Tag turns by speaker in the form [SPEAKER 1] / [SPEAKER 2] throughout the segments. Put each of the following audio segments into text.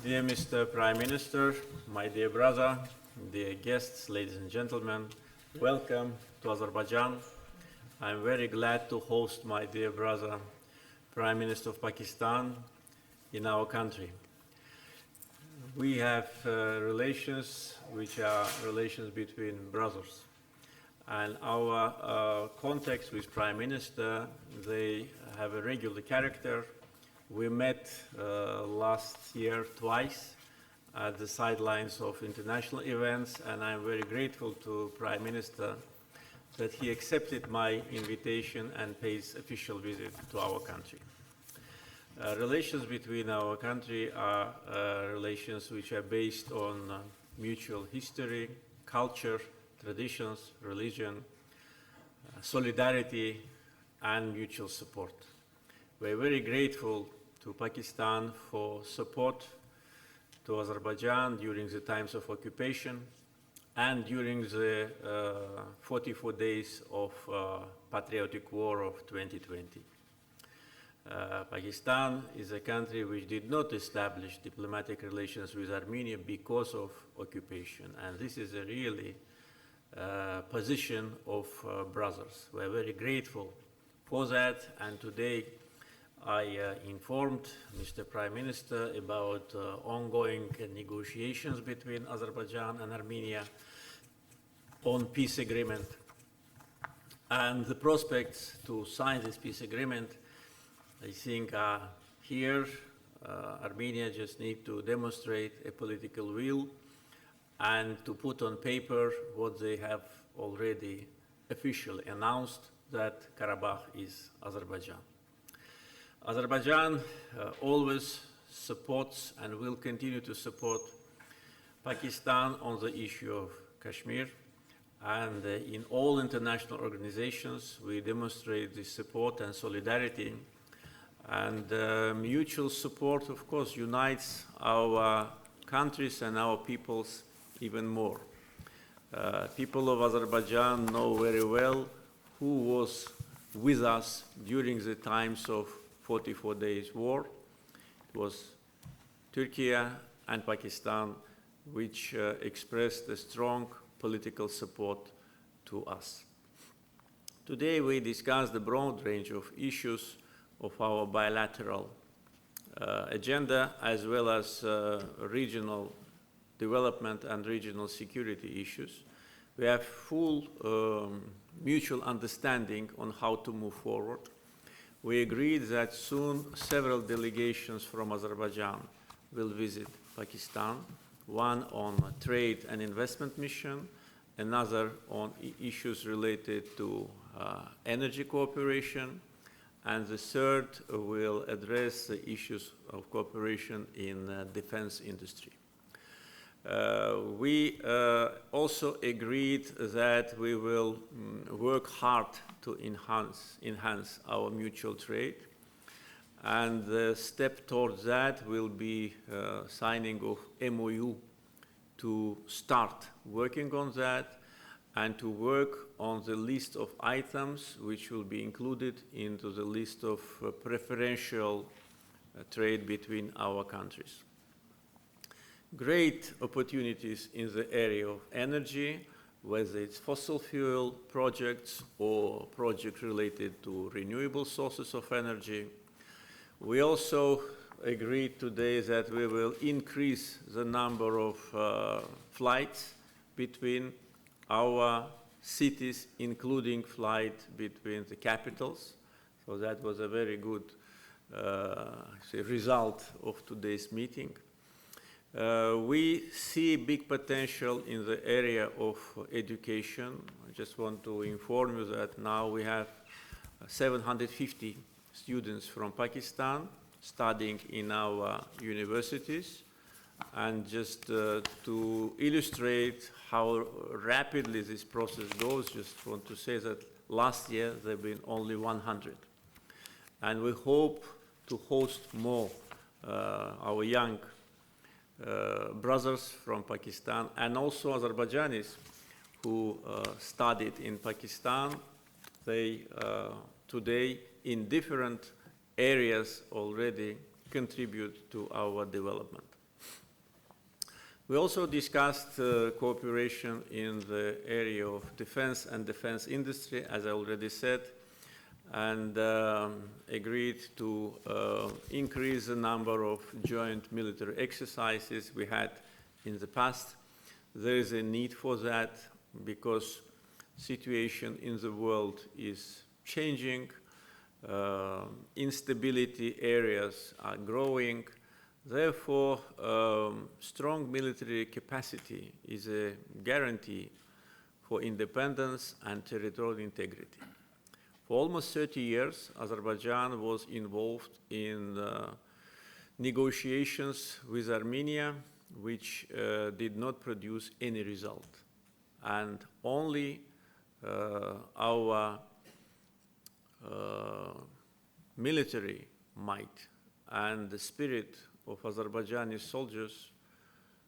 [SPEAKER 1] Dear Mr. Prime Minister, my dear brother, dear guests, ladies and gentlemen, welcome to Azerbaijan. I'm very glad to host my dear brother, Prime Minister of Pakistan, in our country. We have relations which are relations between brothers. And our contacts with Prime Minister, they have a regular character. We met last year twice at the sidelines of international events, and I'm very grateful to Prime Minister that he accepted my invitation and pays official visit to our country. Relations between our country are relations which are based on mutual history, culture, traditions, religion, solidarity, and mutual support. We're very grateful to Pakistan for support to Azerbaijan during the times of occupation and during the 44 days of patriotic war of 2020. Pakistan is a country which did not establish diplomatic relations with Armenia because of occupation, and this is a really position of brothers. We're very grateful for that, and today I informed Mr. Prime Minister about ongoing negotiations between Azerbaijan and Armenia on peace agreement. And the prospects to sign this peace agreement, I think, are here. Armenia just needs to demonstrate a political will and to put on paper what they have already officially announced, that Karabakh is Azerbaijan. Azerbaijan always supports and will continue to support Pakistan on the issue of Kashmir, and in all international organizations we demonstrate this support and solidarity, and mutual support, of course, unites our countries and our peoples even more. People of Azerbaijan know very well who was with us during the times of 44 days war. It was Turkey and Pakistan which expressed a strong political support to us. Today we discussed the broad range of issues of our bilateral agenda, as well as regional development and regional security issues. We have full mutual understanding on how to move forward. We agreed that soon several delegations from Azerbaijan will visit Pakistan, one on a trade and investment mission, another on issues related to energy cooperation, and the third will address the issues of cooperation in defense industry. We also agreed that we will work hard to enhance our mutual trade, and the step towards that will be signing of MOU to start working on that and to work on the list of items which will be included into the list of preferential trade between our countries. Great opportunities in the area of energy, whether it's fossil fuel projects or projects related to renewable sources of energy. We also agreed today that we will increase the number of flights between our cities, including flight between the capitals. So that was a very good result of today's meeting. We see big potential in the area of education. I just want to inform you that now we have 750 students from Pakistan studying in our universities. And just to illustrate how rapidly this process goes, just want to say that last year there have been only 100. And we hope to host more our young brothers from Pakistan and also Azerbaijanis who studied in Pakistan. They today in different areas already contribute to our development. We also discussed cooperation in the area of defense and defense industry, as I already said, and agreed to increase the number of joint military exercises we had in the past. There is a need for that because situation in the world is changing, instability areas are growing. Therefore, strong military capacity is a guarantee for independence and territorial integrity. For almost 30 years, Azerbaijan was involved in negotiations with Armenia, which did not produce any result. And only our military might and the spirit of Azerbaijani soldiers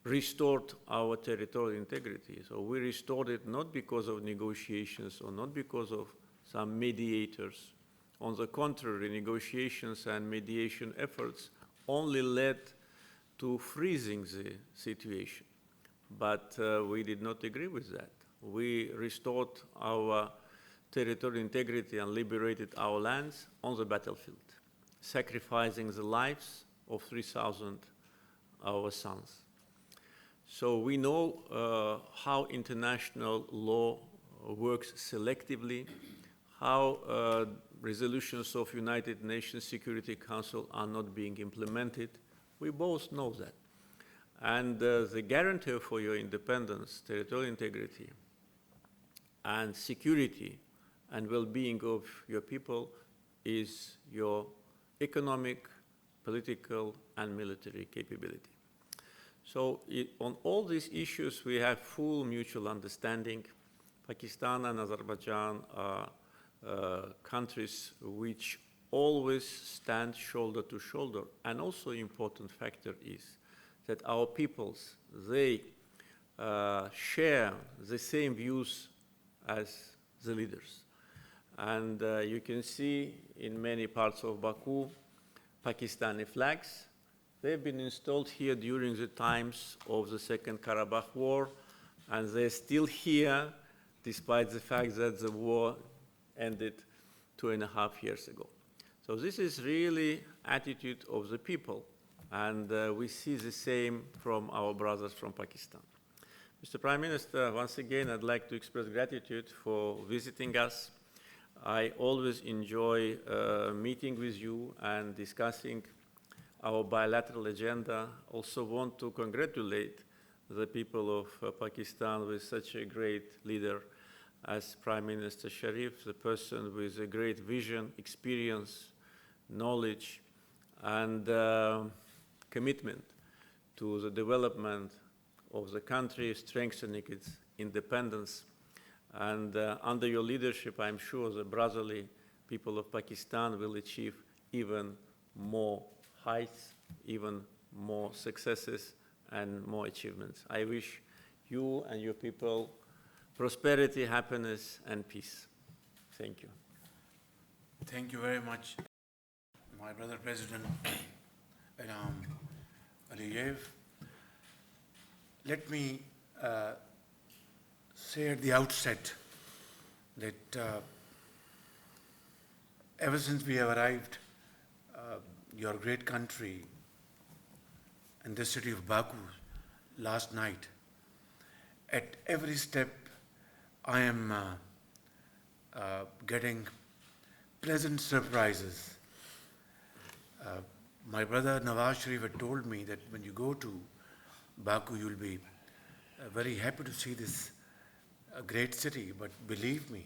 [SPEAKER 1] restored our territorial integrity. So we restored it not because of negotiations or not because of some mediators. On the contrary, negotiations and mediation efforts only led to freezing the situation. But we did not agree with that. We restored our territorial integrity and liberated our lands on the battlefield, sacrificing the lives of 3,000 our sons. So we know how international law works selectively, how resolutions of United Nations Security Council are not being implemented. We both know that. And the guarantee for your independence, territorial integrity, and security and well-being of your people is your economic, political, and military capability. So on all these issues, we have full mutual understanding. Pakistan and Azerbaijan are countries which always stand shoulder to shoulder. And also an important factor is that our peoples, they share the same views as the leaders. And you can see in many parts of Baku, Pakistani flags. They've been installed here during the times of the Second Karabakh War, and they're still here despite the fact that the war ended 2.5 years ago. So this is really attitude of the people, and we see the same from our brothers from Pakistan. Mr. Prime Minister, once again, I'd like to express gratitude for visiting us. I always enjoy meeting with you and discussing our bilateral agenda. Also want to congratulate the people of Pakistan with such a great leader as Prime Minister Sharif, the person with a great vision, experience, knowledge, and commitment to the development of the country, strengthening its independence. And under your leadership, I'm sure the brotherly people of Pakistan will achieve even more heights, even more successes, and more achievements. I wish you and your people prosperity, happiness, and peace. Thank you.
[SPEAKER 2] Thank you very much, my brother President Ilham Aliyev. Let me say at the outset that ever since we have arrived, your great country and the city of Baku last night, at every step I am getting pleasant surprises. My brother Nawaz Sharif had told me that when you go to Baku, you'll be very happy to see this great city, but believe me,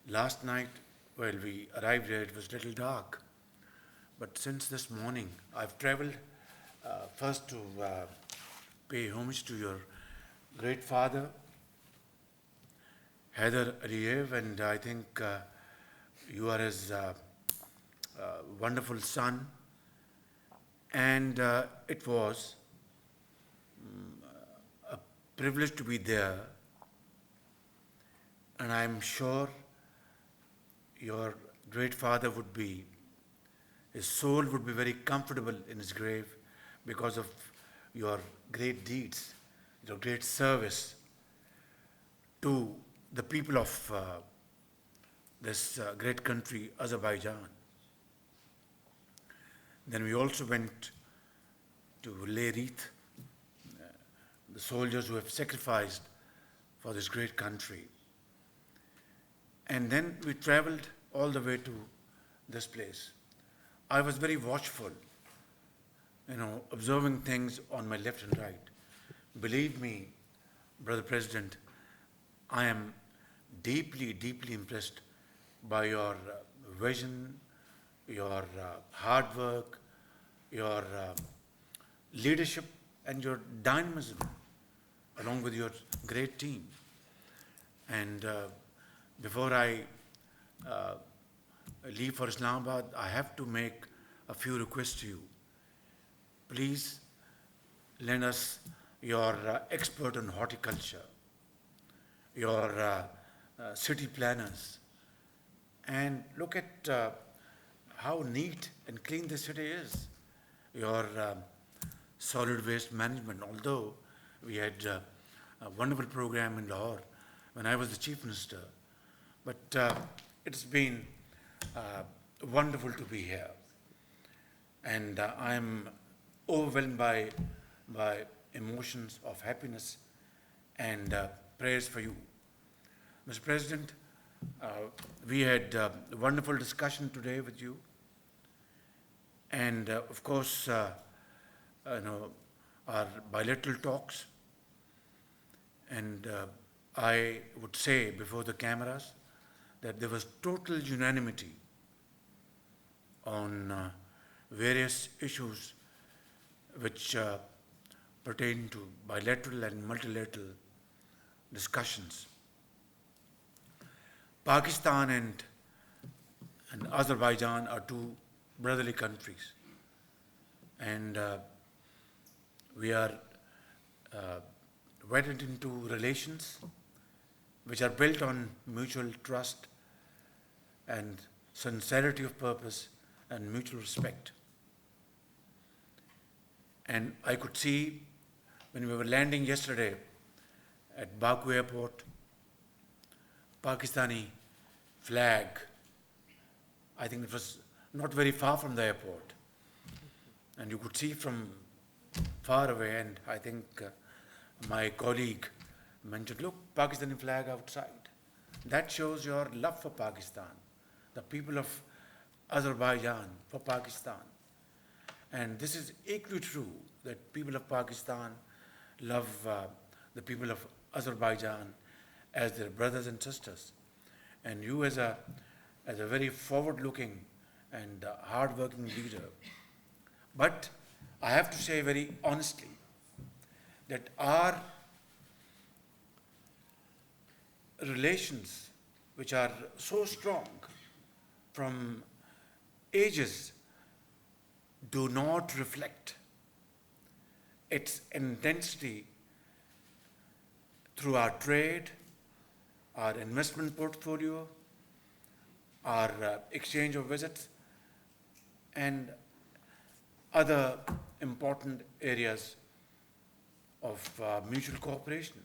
[SPEAKER 2] last night while we arrived here, it was a little dark. But since this morning, I've traveled first to pay homage to your great father, Haider Aliyev, and I think you are his wonderful son. And it was a privilege to be there. And I'm sure your great father would be, his soul would be very comfortable in his grave because of your great deeds, your great service to the people of this great country, Azerbaijan. Then we also went to lay wreath, the soldiers who have sacrificed for this great country. And then we traveled all the way to this place. I was very watchful, observing things on my left and right. Believe me, Brother President, I am deeply, deeply impressed by your vision, your hard work, your leadership, and your dynamism, along with your great team. And before I leave for Islamabad, I have to make a few requests to you. Please lend us your expert on horticulture, your city planners, and look at how neat and clean the city is. Your solid waste management, although we had a wonderful program in Lahore when I was the Chief Minister, but it's been wonderful to be here. And I'm overwhelmed by emotions of happiness and prayers for you. Mr. President, we had a wonderful discussion today with you. And of course, our bilateral talks. And I would say before the cameras that there was total unanimity on various issues which pertain to bilateral and multilateral discussions. Pakistan and Azerbaijan are two brotherly countries, and we are wedded into relations which are built on mutual trust and sincerity of purpose and mutual respect. And I could see when we were landing yesterday at Baku airport, Pakistani flag. I think it was not very far from the airport. And you could see from far away, and I think my colleague mentioned, look, Pakistani flag outside. That shows your love for Pakistan, the people of Azerbaijan for Pakistan. And this is equally true, that people of Pakistan love the people of Azerbaijan as their brothers and sisters. And you as a very forward-looking and hard-working leader. But I have to say very honestly that our relations, which are so strong from ages, do not reflect its intensity through our trade, our investment portfolio, our exchange of visits, and other important areas of mutual cooperation.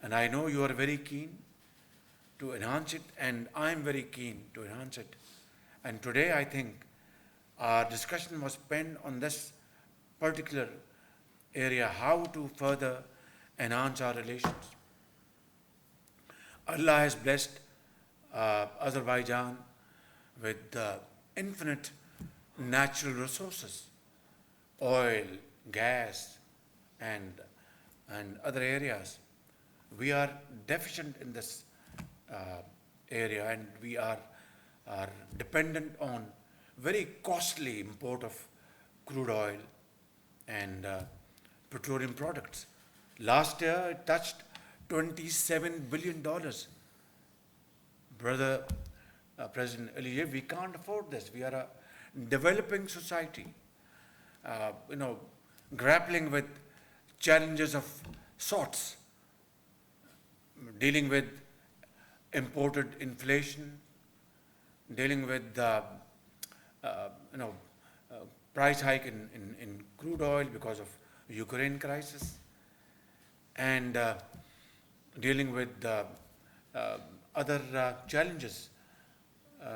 [SPEAKER 2] And I know you are very keen to enhance it, and I am very keen to enhance it. And today I think our discussion was spent on this particular area, how to further enhance our relations. Allah has blessed Azerbaijan with infinite natural resources, oil, gas, and other areas. We are deficient in this area, and we are dependent on very costly import of crude oil and petroleum products. Last year, it touched $27 billion. Brother President Aliyev, we can't afford this. We are a developing society, grappling with challenges of sorts, dealing with imported inflation, dealing with price hike in crude oil because of Ukraine crisis, and dealing with other challenges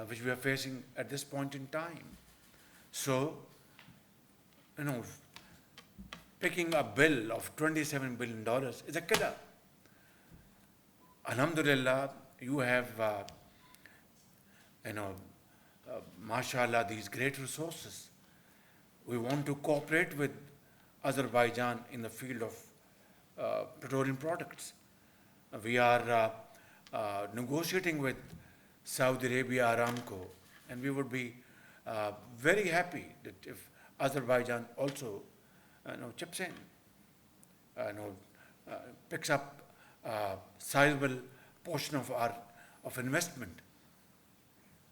[SPEAKER 2] which we are facing at this point in time. So, picking a bill of $27 billion is a killer. Alhamdulillah, you have, mashallah, these great resources. We want to cooperate with Azerbaijan in the field of petroleum products. We are negotiating with Saudi Arabia Aramco, and we would be very happy that if Azerbaijan also chips in, picks up a sizable portion of investment.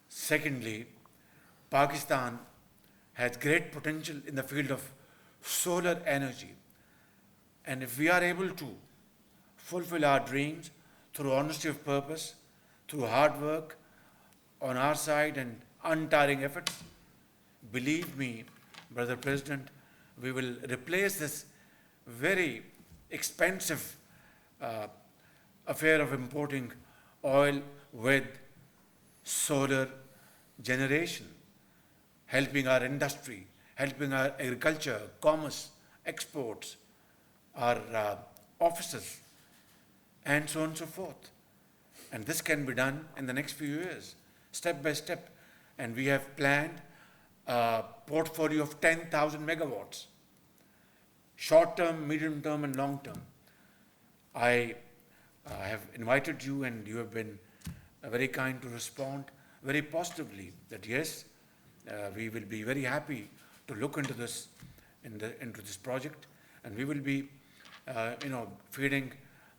[SPEAKER 2] Secondly, Pakistan has great potential in the field of solar energy. And if we are able to fulfill our dreams through honesty of purpose, through hard work on our side and untiring efforts, believe me, Brother President, we will replace this very expensive affair of importing oil with solar generation, helping our industry, helping our agriculture, commerce, exports, our offices, and so on and so forth. And this can be done in the next few years, step by step. And we have planned a portfolio of 10,000 megawatts, short term, medium term, and long term. I have invited you, and you have been very kind to respond very positively that yes, we will be very happy to look into this, into this project, and we will be, feeding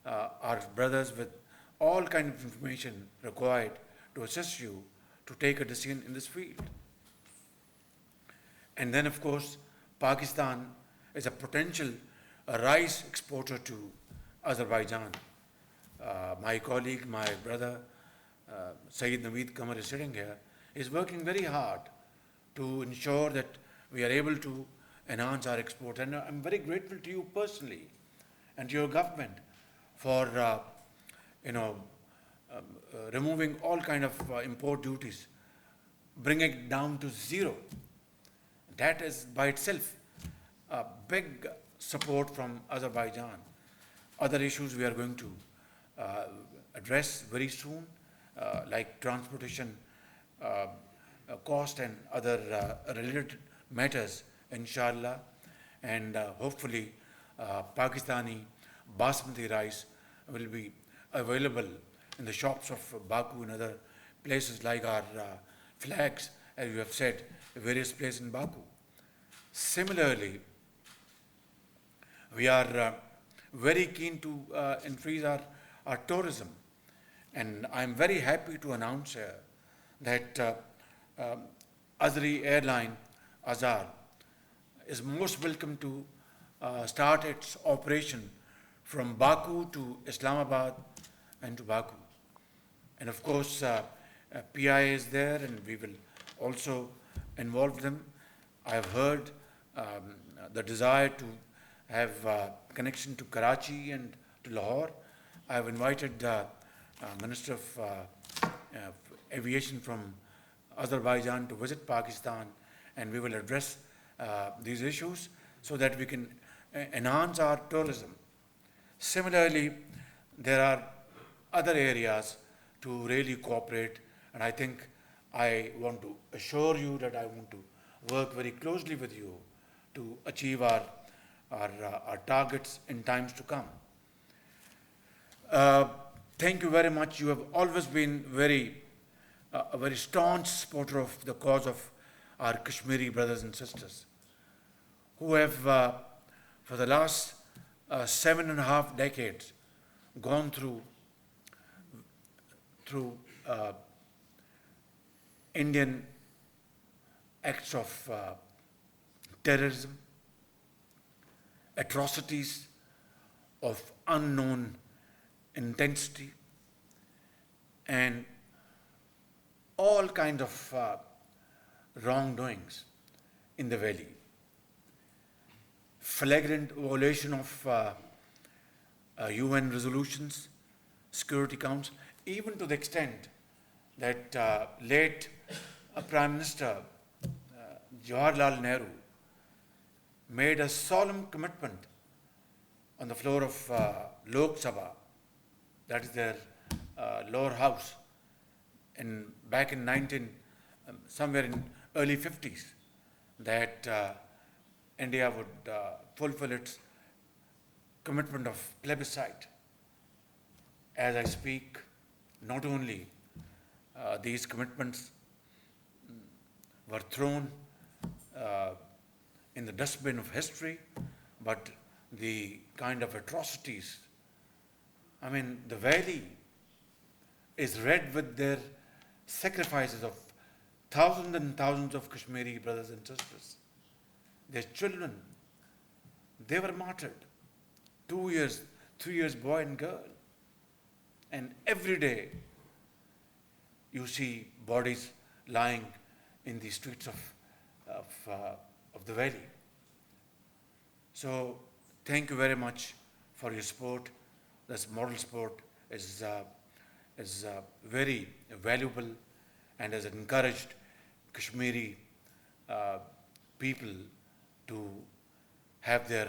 [SPEAKER 2] our brothers with all kind of information required to assist you to take a decision in this field. And then, of course, Pakistan is a potential rice exporter to Azerbaijan. My colleague, my brother, Sayyid Naveed Qamar is sitting here, is working very hard to ensure that we are able to enhance our export. And I'm very grateful to you personally and to your government for, removing all kind of import duties, bringing it down to zero. That is by itself a big support from Azerbaijan. Other issues we are going to address very soon, like transportation cost and other related matters, inshallah. And hopefully Pakistani basmati rice will be available in the shops of Baku and other places like our flags, as you have said, various places in Baku. Similarly, we are very keen to increase our tourism. And I'm very happy to announce here that Azeri airline, Azar, is most welcome to start its operation from Baku to Islamabad and to Baku. And of course, PIA is there, and we will also involve them. I have heard the desire to have connection to Karachi and to Lahore. I have invited the Minister of Aviation from Azerbaijan to visit Pakistan, and we will address these issues so that we can enhance our tourism. Similarly, there are other areas to really cooperate, and I think I want to assure you that I want to work very closely with you to achieve our targets in times to come. Thank you very much. You have always been a very staunch supporter of the cause of our Kashmiri brothers and sisters, who have, for the last 7.5 decades, gone through Indian acts of terrorism, atrocities of unknown intensity, and all kinds of wrongdoings in the valley. flagrant violation of UN resolutions, Security Council, even to the extent that late Prime Minister Jawaharlal Nehru made a solemn commitment on the floor of Lok Sabha, that is their lower house, back in somewhere in early 50s, that India would fulfill its commitment of plebiscite. As I speak, not only these commitments were thrown in the dustbin of history, but the kind of atrocities, I mean, the valley is red with their sacrifices of thousands and thousands of Kashmiri brothers and sisters. Their children, they were martyred. 2 years, 3 years, boy and girl. And every day you see bodies lying in the streets of the valley. So thank you very much for your support. This moral support is very valuable and has encouraged Kashmiri people to have their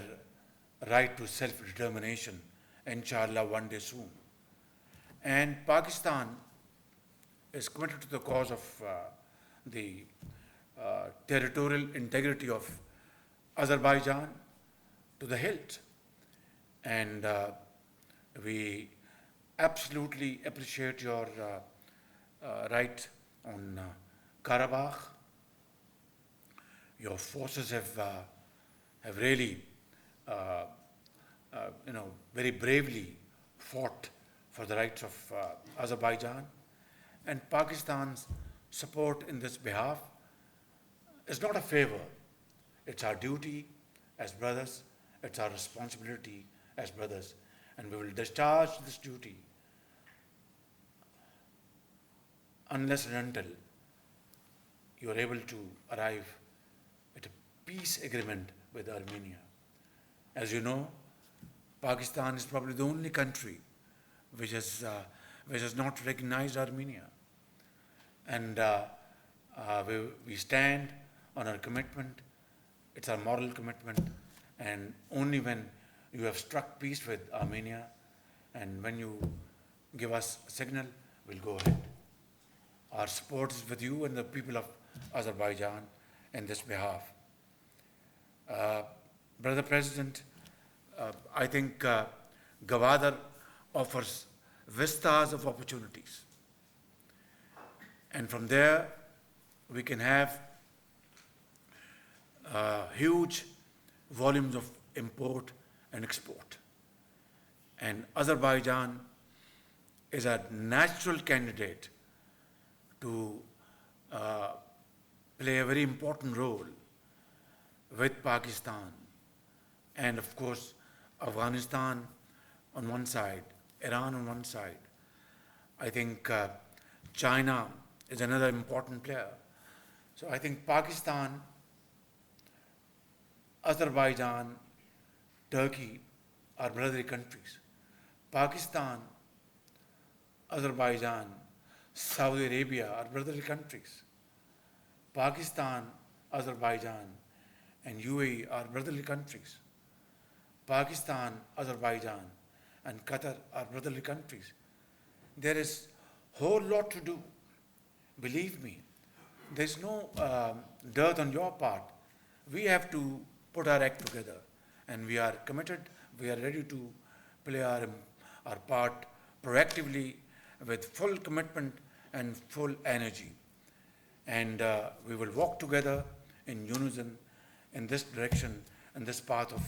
[SPEAKER 2] right to self-determination, inshallah, one day soon. And Pakistan is committed to the cause of the territorial integrity of Azerbaijan to the hilt. And we absolutely appreciate your right on Karabakh. Your forces have really, very bravely fought for the rights of Azerbaijan, and Pakistan's support in this behalf is not a favor. It's our duty as brothers, it's our responsibility as brothers, and we will discharge this duty unless and until you are able to arrive at a peace agreement with Armenia. As you know, Pakistan is probably the only country which has not recognized Armenia. And we stand on our commitment. It's our moral commitment. And only when you have struck peace with Armenia and when you give us a signal, we'll go ahead. Our support is with you and the people of Azerbaijan in this behalf. Brother President, I think Gwadar offers vistas of opportunities. And from there, we can have huge volumes of import and export. And Azerbaijan is a natural candidate to play a very important role with Pakistan and, of course, Afghanistan on one side, Iran on one side. I think China is another important player. So I think Pakistan, Azerbaijan, Turkey are brotherly countries. Pakistan, Azerbaijan, Saudi Arabia are brotherly countries. Pakistan, Azerbaijan, and UAE are brotherly countries. Pakistan, Azerbaijan, and Qatar are brotherly countries. There is a whole lot to do. Believe me, there's no dearth on your part. We have to put our act together, and we are committed. We are ready to play our part proactively with full commitment and full energy. And we will walk together in unison in this direction, in this path of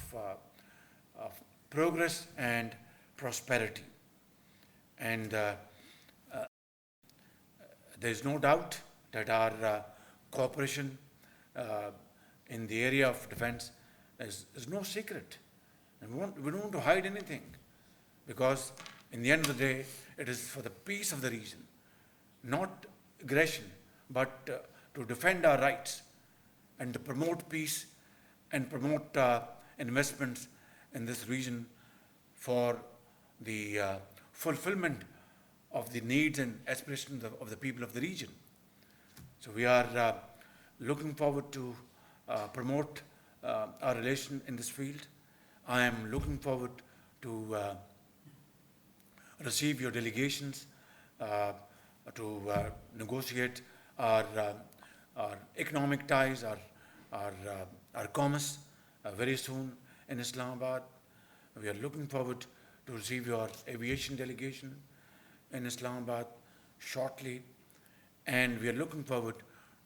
[SPEAKER 2] progress and prosperity. And there is no doubt that our cooperation in the area of defense is no secret. And we don't want to hide anything, because in the end of the day, it is for the peace of the region, not aggression, but to defend our rights and to promote peace and promote investments in this region for the fulfillment of the needs and aspirations of the people of the region. So we are looking forward to promote our relation in this field. I am looking forward to receive your delegations to negotiate our economic ties, our commerce very soon in Islamabad. We are looking forward to receive your aviation delegation in Islamabad shortly, and we are looking forward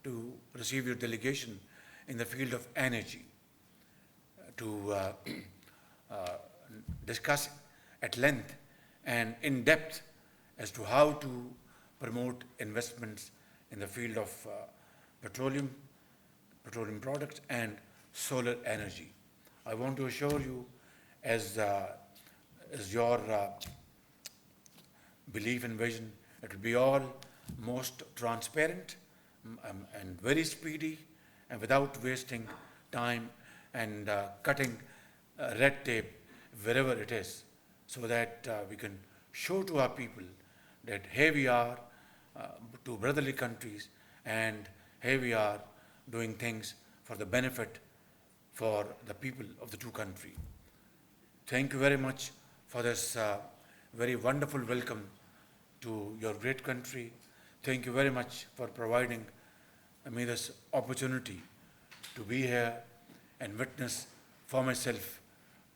[SPEAKER 2] to receive your delegation in the field of energy to discuss at length and in depth as to how to promote investments in the field of petroleum products and solar energy. I want to assure you, as your belief and vision, it will be all most transparent and very speedy and without wasting time and cutting red tape wherever it is, so that we can show to our people that here we are, two brotherly countries, and here we are doing things for the benefit for the people of the two countries. Thank you very much for this very wonderful welcome to your great country. Thank you very much for providing me this opportunity to be here and witness for myself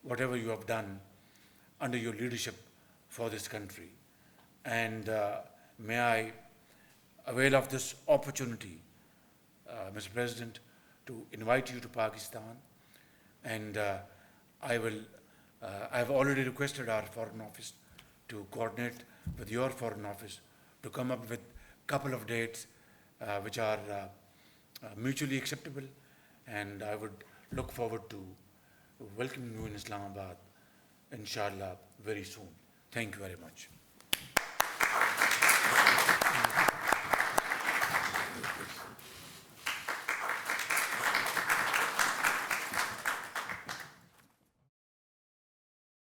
[SPEAKER 2] whatever you have done under your leadership for this country. And may I avail of this opportunity, Mr. President, to invite you to Pakistan. And I have already requested our Foreign Office to coordinate with your Foreign Office to come up with a couple of dates which are mutually acceptable, and I would look forward to welcoming you in Islamabad, inshallah, very soon. Thank you very much.